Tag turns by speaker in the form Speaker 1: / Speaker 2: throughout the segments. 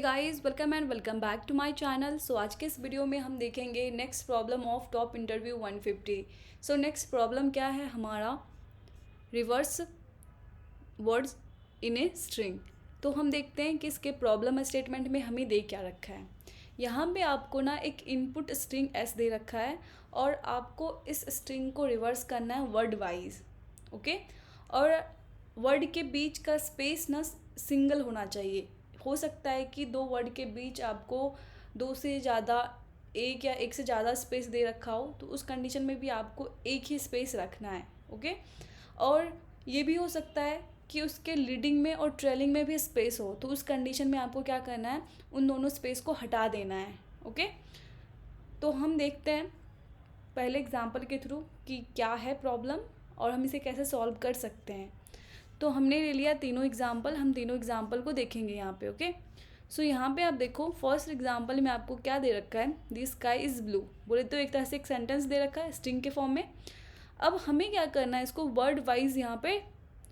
Speaker 1: Guys welcome and welcome back to my channel. So आज के इस वीडियो में हम देखेंगे next problem of top interview 150। So next problem क्या है हमारा, reverse words in a string. तो हम देखते हैं कि इसके प्रॉब्लम स्टेटमेंट में हमें दे क्या रखा है। यहाँ पे आपको ना एक इनपुट स्ट्रिंग एस दे रखा है और आपको इस स्ट्रिंग को रिवर्स करना है वर्ड वाइज। ओके, और वर्ड के बीच का स्पेस ना सिंगल होना चाहिए। हो सकता है कि दो वर्ड के बीच आपको दो से ज़्यादा एक या एक से ज़्यादा स्पेस दे रखा हो, तो उस कंडीशन में भी आपको एक ही स्पेस रखना है। ओके, और ये भी हो सकता है कि उसके लीडिंग में और ट्रेलिंग में भी स्पेस हो, तो उस कंडीशन में आपको क्या करना है, उन दोनों स्पेस को हटा देना है। ओके, तो हम देखते हैं पहले एग्जांपल के थ्रू कि क्या है प्रॉब्लम और हम इसे कैसे सॉल्व कर सकते हैं। तो हमने ले लिया तीनों एग्जाम्पल, हम तीनों एग्जाम्पल को देखेंगे यहाँ पे। ओके, सो यहाँ पे आप देखो फर्स्ट एग्जाम्पल में आपको क्या दे रखा है, दी स्काई इज़ ब्लू। बोले तो एक तरह से एक सेंटेंस दे रखा है स्ट्रिंग के फॉर्म में। अब हमें क्या करना है, इसको वर्ड वाइज यहाँ पे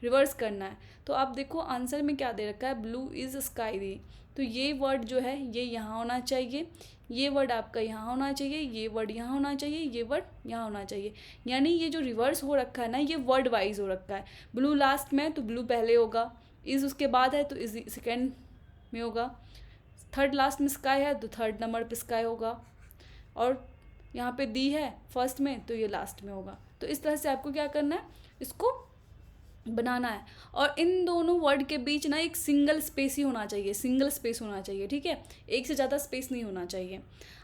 Speaker 1: रिवर्स करना है। तो आप देखो आंसर में क्या दे रखा है, ब्लू इज़ स्काई दी। तो ये वर्ड जो है ये यहाँ होना चाहिए, ये वर्ड आपका यहाँ होना चाहिए, ये वर्ड यहाँ होना चाहिए, ये वर्ड यहाँ होना चाहिए। यानी ये जो रिवर्स हो रखा है ना, ये वर्ड वाइज हो रखा है। ब्लू लास्ट में है तो ब्लू पहले होगा, इज़ उसके बाद है तो इज़ सेकेंड में होगा, थर्ड लास्ट में स्काई है तो थर्ड नंबर पे स्काई होगा, और यहाँ पे दी है फर्स्ट में तो ये लास्ट में होगा। तो इस तरह से आपको क्या करना है, इसको बनाना है। और इन दोनों वर्ड के बीच ना एक सिंगल स्पेस ही होना चाहिए, सिंगल स्पेस होना चाहिए। ठीक है, एक से ज़्यादा स्पेस नहीं होना चाहिए।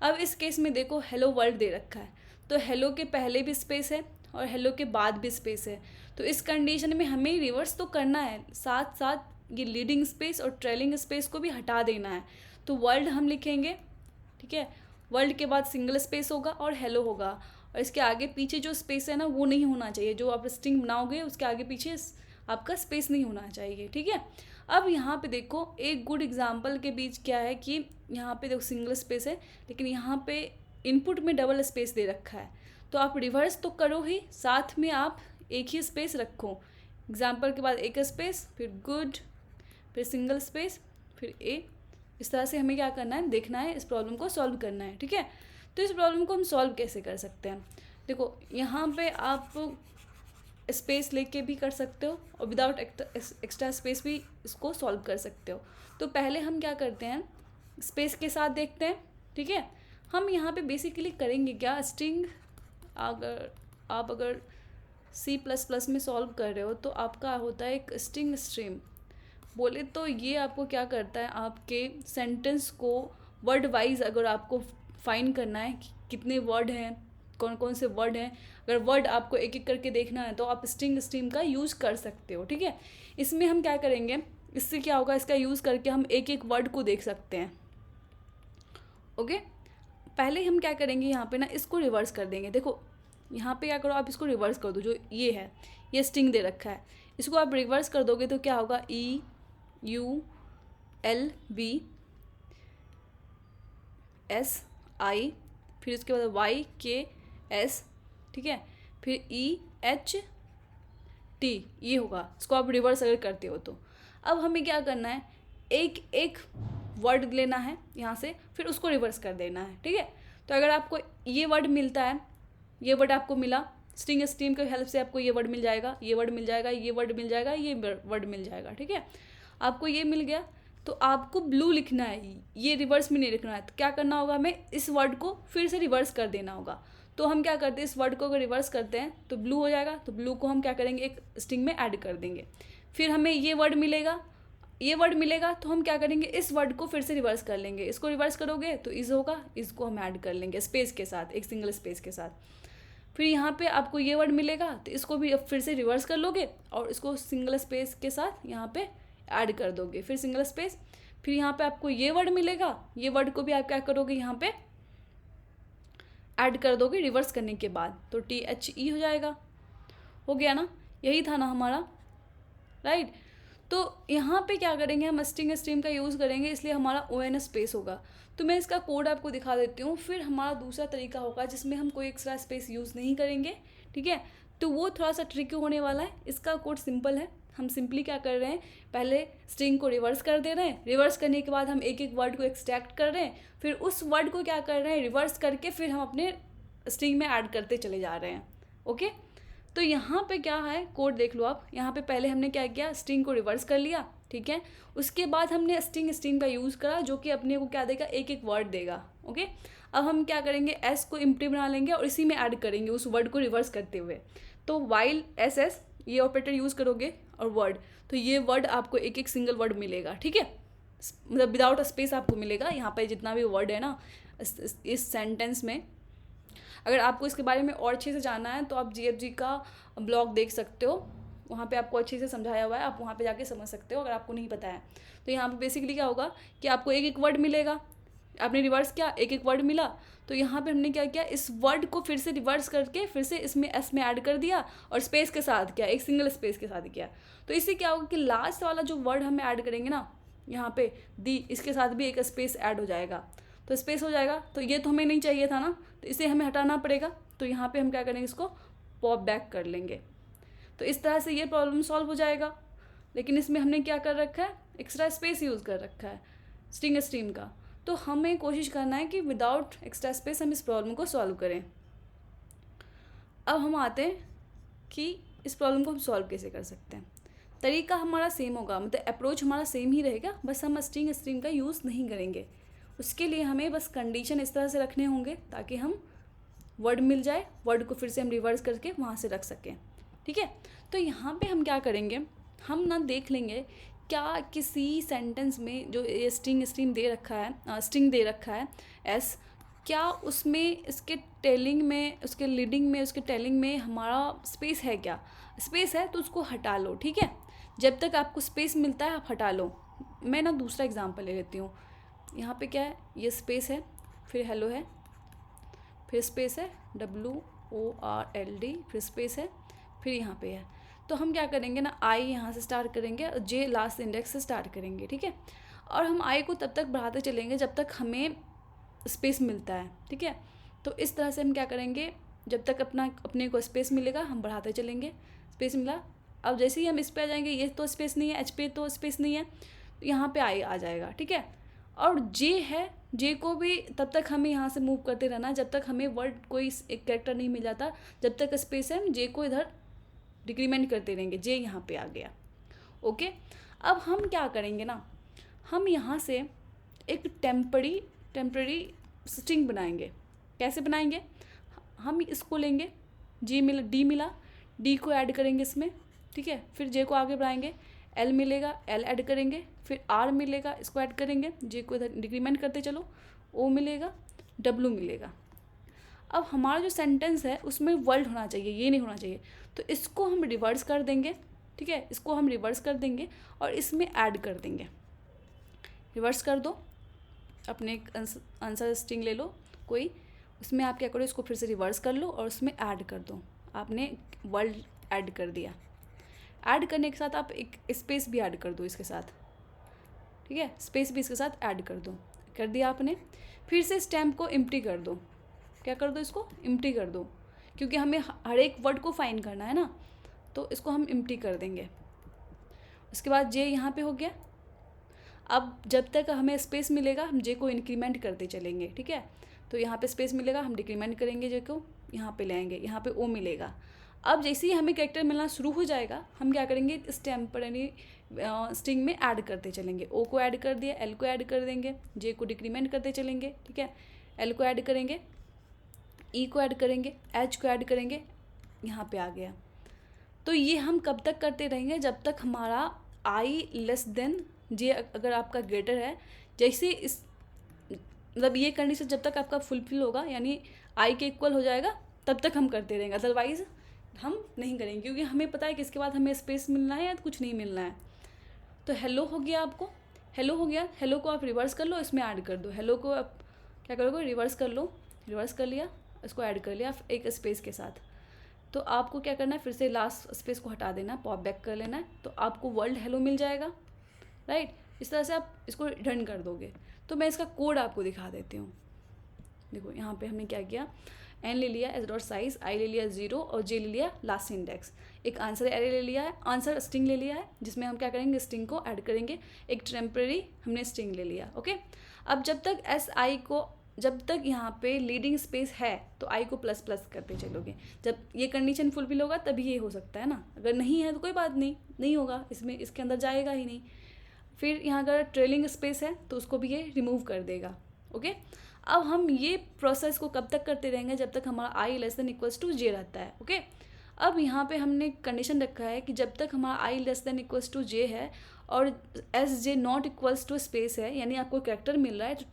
Speaker 1: अब इस केस में देखो हेलो वर्ल्ड दे रखा है, तो हेलो के पहले भी स्पेस है और हेलो के बाद भी स्पेस है। तो इस कंडीशन में हमें रिवर्स तो करना है, साथ साथ ये लीडिंग स्पेस और ट्रेलिंग स्पेस को भी हटा देना है। तो वर्ल्ड हम लिखेंगे, ठीक है, वर्ल्ड के बाद सिंगल स्पेस होगा और हेलो होगा, और इसके आगे पीछे जो स्पेस है ना वो नहीं होना चाहिए। जो आप स्ट्रिंग बनाओगे उसके आगे पीछे आपका स्पेस नहीं होना चाहिए। ठीक है, अब यहाँ पे देखो एक गुड एग्जांपल के बीच क्या है कि यहाँ पे देखो सिंगल स्पेस है, लेकिन यहाँ पे इनपुट में डबल स्पेस दे रखा है। तो आप रिवर्स तो करो ही, साथ में आप एक ही स्पेस रखो। एग्जाम्पल के बाद एक स्पेस, फिर गुड, फिर सिंगल स्पेस, फिर ए। इस तरह से हमें क्या करना है, देखना है, इस प्रॉब्लम को सॉल्व करना है। ठीक है, तो इस प्रॉब्लम को हम सॉल्व कैसे कर सकते हैं, देखो यहाँ पे आप स्पेस लेके भी कर सकते हो और विदाउट एक्स्ट्रा स्पेस भी इसको सॉल्व कर सकते हो। तो पहले हम क्या करते हैं, स्पेस के साथ देखते हैं। ठीक है, हम यहाँ पे बेसिकली करेंगे क्या, स्ट्रिंग अगर C++ में सॉल्व कर रहे हो तो आपका होता है एक स्ट्रिंग स्ट्रीम। बोले तो ये आपको क्या करता है, आपके सेंटेंस को वर्ड वाइज अगर आपको फाइंड करना है कि कितने वर्ड हैं, कौन कौन से वर्ड हैं, अगर वर्ड आपको एक एक करके देखना है तो आप स्ट्रिंग स्ट्रीम का यूज़ कर सकते हो। ठीक है, इसमें हम क्या करेंगे, इससे क्या होगा, इसका यूज़ करके हम एक एक वर्ड को देख सकते हैं। ओके, पहले हम क्या करेंगे, यहाँ पे ना इसको रिवर्स कर देंगे। देखो यहाँ पे क्या करो, आप इसको रिवर्स कर दो। जो ये है, ये स्ट्रिंग दे रखा है, इसको आप रिवर्स कर दोगे तो क्या होगा, EULBSI, फिर उसके बाद YKS, ठीक है, फिर EHT, ये होगा। इसको आप रिवर्स अगर करते हो तो अब हमें क्या करना है, एक एक वर्ड लेना है यहाँ से, फिर उसको रिवर्स कर देना है। ठीक है, तो अगर आपको ये वर्ड मिलता है, ये वर्ड आपको मिला, स्ट्रिंग स्ट्रीम की हेल्प से आपको ये वर्ड मिल जाएगा, ये वर्ड मिल जाएगा, ये वर्ड मिल जाएगा, ये वर्ड मिल जाएगा। ठीक है, आपको ये मिल गया तो आपको ब्लू लिखना है, ये रिवर्स में नहीं लिखना है। तो क्या करना होगा, हमें इस वर्ड को फिर से रिवर्स कर देना होगा। तो हम क्या करते हैं, इस वर्ड को अगर रिवर्स करते हैं तो ब्लू हो जाएगा, तो ब्लू को हम क्या करेंगे, एक स्ट्रिंग में ऐड कर देंगे। फिर हमें ये वर्ड मिलेगा, ये वर्ड मिलेगा तो हम क्या करेंगे, इस वर्ड को फिर से रिवर्स कर लेंगे। इसको रिवर्स करोगे तो इज़ होगा, इसको हम ऐड कर लेंगे स्पेस के साथ, एक सिंगल स्पेस के साथ। फिर यहाँ पे आपको ये वर्ड मिलेगा तो इसको भी अब फिर से रिवर्स कर लोगे और इसको सिंगल स्पेस के साथ यहाँ पे ऐड कर दोगे, फिर सिंगल स्पेस। फिर यहाँ पे आपको ये वर्ड मिलेगा, ये वर्ड को भी आप क्या करोगे, यहाँ पे ऐड कर दोगे रिवर्स करने के बाद, तो THE हो जाएगा। हो गया ना, यही था ना हमारा, राइट। तो यहाँ पे क्या करेंगे, हम स्ट्रिंग स्ट्रीम का यूज़ करेंगे, इसलिए हमारा ON स्पेस होगा। तो मैं इसका कोड आपको दिखा देती हूँ। फिर हमारा दूसरा तरीका होगा जिसमें हम कोई एक्स्ट्रा स्पेस यूज़ नहीं करेंगे। ठीक है, तो वो थोड़ा सा ट्रिकी होने वाला है। इसका कोड सिंपल है, हम सिंपली क्या कर रहे हैं, पहले स्ट्रिंग को रिवर्स कर दे रहे हैं, रिवर्स करने के बाद हम एक एक वर्ड को एक्सट्रैक्ट कर रहे हैं, फिर उस वर्ड को क्या कर रहे हैं, रिवर्स करके फिर हम अपने स्ट्रिंग में ऐड करते चले जा रहे हैं। ओके, तो यहाँ पे क्या है, कोड देख लो आप। यहाँ पे पहले हमने क्या किया, स्ट्रिंग को रिवर्स कर लिया, ठीक है। उसके बाद हमने स्ट्रिंग का यूज़ करा, जो कि अपने को क्या देगा, एक एक वर्ड देगा। ओके, अब हम क्या करेंगे, एस को एम्प्टी बना लेंगे और इसी में ऐड करेंगे उस वर्ड को रिवर्स करते हुए। तो वाइल एस एस ये ऑपरेटर यूज़ करोगे और वर्ड, तो ये वर्ड आपको एक एक सिंगल वर्ड मिलेगा, ठीक है, मतलब विदाउट स्पेस आपको मिलेगा। यहाँ पे जितना भी वर्ड है ना इस सेंटेंस में, अगर आपको इसके बारे में और अच्छे से जानना है तो आप GFG का ब्लॉग देख सकते हो, वहाँ पे आपको अच्छे से समझाया हुआ है, आप वहाँ पे जाके समझ सकते हो अगर आपको नहीं पता है। तो यहाँ पे बेसिकली क्या होगा कि आपको एक एक वर्ड मिलेगा, आपने रिवर्स किया, एक एक वर्ड मिला, तो यहाँ पे हमने क्या किया, इस वर्ड को फिर से रिवर्स करके फिर से इसमें एस में ऐड कर दिया और स्पेस के साथ किया, एक सिंगल स्पेस के साथ किया। तो इससे क्या होगा कि लास्ट वाला जो वर्ड हमें ऐड करेंगे ना, यहाँ पे दी, इसके साथ भी एक स्पेस ऐड हो जाएगा, तो स्पेस हो जाएगा, तो ये तो हमें नहीं चाहिए था ना, तो इसे हमें हटाना पड़ेगा। तो यहाँ पे हम क्या करेंगे, इसको पॉप बैक कर लेंगे। तो इस तरह से ये प्रॉब्लम सॉल्व हो जाएगा। लेकिन इसमें हमने क्या कर रखा है, एक्स्ट्रा स्पेस यूज़ कर रखा है स्ट्रिंग का। तो हमें कोशिश करना है कि विदाउट एक्स्ट्रा स्पेस हम इस प्रॉब्लम को सॉल्व करें। अब हम आते हैं कि इस प्रॉब्लम को हम सॉल्व कैसे कर सकते हैं। तरीका हमारा सेम होगा, मतलब अप्रोच हमारा सेम ही रहेगा, बस हम स्ट्रिंग का यूज़ नहीं करेंगे। उसके लिए हमें बस कंडीशन इस तरह से रखने होंगे ताकि हम वर्ड मिल जाए, वर्ड को फिर से हम रिवर्स करके वहाँ से रख सकें, ठीक है। तो यहाँ पे हम क्या करेंगे, हम ना देख लेंगे क्या किसी सेंटेंस में जो ये स्ट्रिंग दे रखा है एस, क्या उसमें इसके टेलिंग में, उसके लीडिंग में, उसके टेलिंग में हमारा स्पेस है, क्या स्पेस है तो उसको हटा लो, ठीक है। जब तक आपको स्पेस मिलता है आप हटा लो। मैं ना दूसरा एग्जांपल ले लेती हूँ। यहाँ पे क्या है, ये स्पेस है, फिर हेलो है, फिर स्पेस है WORLD, फिर स्पेस है, फिर यहाँ पे है। तो हम क्या करेंगे ना, आई यहाँ से स्टार्ट करेंगे और जे लास्ट इंडेक्स से स्टार्ट करेंगे, ठीक है। और हम आई को तब तक बढ़ाते चलेंगे जब तक हमें स्पेस मिलता है, ठीक है। तो इस तरह से हम क्या करेंगे, जब तक अपने को स्पेस मिलेगा हम बढ़ाते चलेंगे। स्पेस मिला, अब जैसे ही हम इस पे आ जाएंगे, ये तो स्पेस नहीं है, एच पे तो स्पेस नहीं है, तो यहाँ पे आई आ जाएगा, ठीक है। और जे है, जे को भी तब तक हमें यहाँ से मूव करते रहना जब तक हमें वर्ड कोई एक कैरेक्टर नहीं मिल जाता, जब तक स्पेस है हम जे को इधर डिक्रीमेंट करते रहेंगे। जे यहाँ पे आ गया, ओके। अब हम क्या करेंगे ना, हम यहाँ से एक टेम्पररी स्ट्रिंग बनाएंगे। कैसे बनाएंगे, हम इसको लेंगे, डी मिला, डी को ऐड करेंगे इसमें, ठीक है। फिर जे को आगे बढ़ाएंगे, एल मिलेगा, एल ऐड करेंगे, फिर आर मिलेगा, इसको ऐड करेंगे, जे को इधर डिक्रीमेंट करते चलो, ओ मिलेगा, डब्ल्यू मिलेगा। अब हमारा जो सेंटेंस है उसमें वर्ड होना चाहिए, ये नहीं होना चाहिए, तो इसको हम रिवर्स कर देंगे, ठीक है। इसको हम रिवर्स कर देंगे और इसमें ऐड कर देंगे। रिवर्स कर दो, अपने एक आंसर स्ट्रिंग ले लो कोई, उसमें आप क्या करो, इसको फिर से रिवर्स कर लो और उसमें ऐड कर दो। आपने वर्ड ऐड कर दिया, ऐड करने के साथ आप एक स्पेस भी ऐड कर दो इसके साथ, ठीक है। स्पेस भी इसके साथ ऐड कर दो, कर दिया आपने। फिर से स्टैम्प को एम्प्टी कर दो, क्या कर दो, इसको एम्प्टी कर दो, क्योंकि हमें हर एक वर्ड को फाइंड करना है ना, तो इसको हम एम्प्टी कर देंगे। उसके बाद जे यहाँ पे हो गया। अब जब तक हमें स्पेस मिलेगा हम जे को इंक्रीमेंट करते चलेंगे, ठीक है। तो यहाँ पे स्पेस मिलेगा, हम डिक्रीमेंट करेंगे, जे को यहाँ पे लाएंगे, यहाँ पे ओ मिलेगा। अब जैसे ही हमें कैरेक्टर मिलना शुरू हो जाएगा, हम क्या करेंगे, इस टेम्पररी स्ट्रिंग में ऐड करते चलेंगे। ओ को ऐड कर दिया, एल को ऐड कर देंगे, जे को डिक्रीमेंट करते चलेंगे, ठीक है। एल को ऐड करेंगे, ई को ऐड करेंगे, एच को ऐड करेंगे, यहाँ पे आ गया। तो ये हम कब तक करते रहेंगे, जब तक हमारा आई लेस देन जे अगर आपका ग्रेटर है, जैसे इस मतलब ये कंडीशन जब तक आपका फुलफिल होगा, यानी आई के इक्वल हो जाएगा, तब तक हम करते रहेंगे। अदरवाइज हम नहीं करेंगे, क्योंकि हमें पता है कि इसके बाद हमें स्पेस मिलना है या कुछ नहीं मिलना है। तो हेलो हो गया, आपको हेलो हो गया, हेलो को आप रिवर्स कर लो, इसमें ऐड कर दो। हेलो को आप क्या करोगे, रिवर्स कर लो, रिवर्स कर लिया, इसको ऐड कर लिया एक स्पेस के साथ। तो आपको क्या करना है, फिर से लास्ट स्पेस को हटा देना, पॉप बैक कर लेना है, तो आपको वर्ल्ड हेलो मिल जाएगा, राइट। इस तरह से आप इसको रन कर दोगे। तो मैं इसका कोड आपको दिखा देती हूँ। देखो यहाँ पे हमने क्या किया, एन ले लिया एज डॉट साइज, आई ले लिया 0 और जे ले लिया लास्ट इंडेक्स। एक आंसर एरे ले लिया है, आंसर स्ट्रिंग ले लिया है जिसमें हम क्या करेंगे स्ट्रिंग को ऐड करेंगे, एक टेम्परेरी हमने स्ट्रिंग ले लिया। ओके, अब जब तक एस आई को, जब तक यहाँ पे लीडिंग स्पेस है तो आई को प्लस प्लस करते चलोगे, जब ये कंडीशन फुलफिल होगा तभी ये हो सकता है ना, अगर नहीं है तो कोई बात नहीं, नहीं होगा, इसमें इसके अंदर जाएगा ही नहीं। फिर यहाँ अगर ट्रेलिंग स्पेस है तो उसको भी ये रिमूव कर देगा। ओके, अब हम ये प्रोसेस को कब तक करते रहेंगे, जब तक हमारा I less than equals to जे रहता है। ओके, अब यहाँ पे हमने कंडीशन रखा है कि जब तक हमारा I less than equals to J है और S J not equals to space है, यानी आपको कैरेक्टर मिल रहा है, तो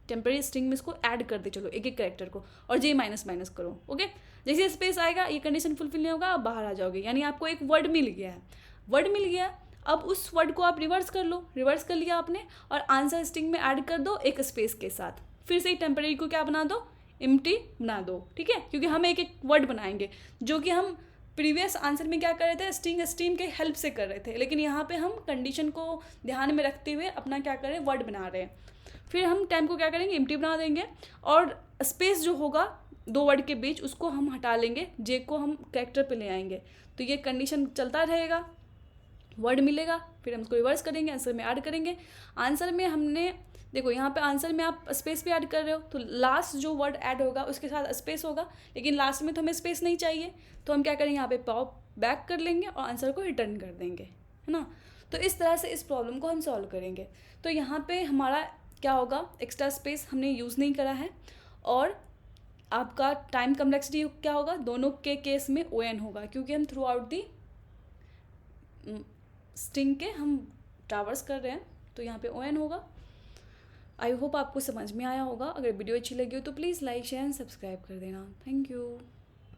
Speaker 1: टेम्परेरी स्ट्रिंग में इसको ऐड करते चलो एक एक कैरेक्टर को और जे माइनस माइनस करो। ओके, जैसे स्पेस आएगा ये कंडीशन फुलफिल नहीं होगा, आप बाहर आ जाओगे, यानी आपको एक वर्ड मिल गया है, वर्ड मिल गया, अब उस वर्ड को आप रिवर्स कर लो, रिवर्स कर लिया आपने और आंसर स्ट्रिंग में ऐड कर दो एक स्पेस के साथ, फिर से ही टेम्परेरी को क्या बना दो, एम्प्टी बना दो। ठीक है, क्योंकि हम एक एक वर्ड बनाएंगे जो कि हम प्रीवियस आंसर में क्या कर रहे थे, स्ट्रिंग के हेल्प से कर रहे थे, लेकिन यहाँ पे हम कंडीशन को ध्यान में रखते हुए अपना क्या कर रहे हैं, वर्ड बना रहे हैं। फिर हम टाइम को क्या करेंगे, एम्प्टी बना देंगे और स्पेस जो होगा दो वर्ड के बीच उसको हम हटा लेंगे, जे को हम कैरेक्टर पे ले आएंगे, तो ये कंडीशन चलता रहेगा, वर्ड मिलेगा, फिर हम उसको रिवर्स करेंगे, आंसर में ऐड करेंगे। आंसर में हमने देखो यहाँ पे आंसर में आप स्पेस भी ऐड कर रहे हो, तो लास्ट जो वर्ड ऐड होगा उसके साथ स्पेस होगा, लेकिन लास्ट में तो हमें स्पेस नहीं चाहिए, तो हम क्या करेंगे यहाँ पे पॉप बैक कर लेंगे और आंसर को रिटर्न कर देंगे, है ना। तो इस तरह से इस प्रॉब्लम को हम सॉल्व करेंगे। तो यहाँ पे हमारा क्या होगा, एक्स्ट्रा स्पेस हमने यूज़ नहीं करा है और आपका टाइम कम्प्लेक्सिटी क्या होगा, दोनों के केस में ON होगा, क्योंकि हम थ्रू आउट दी स्ट्रिंग के हम ट्रावर्स कर रहे हैं, तो यहाँ पे ON होगा। आई होप आपको समझ में आया होगा। अगर वीडियो अच्छी लगी हो तो please like share and subscribe कर देना। Thank you.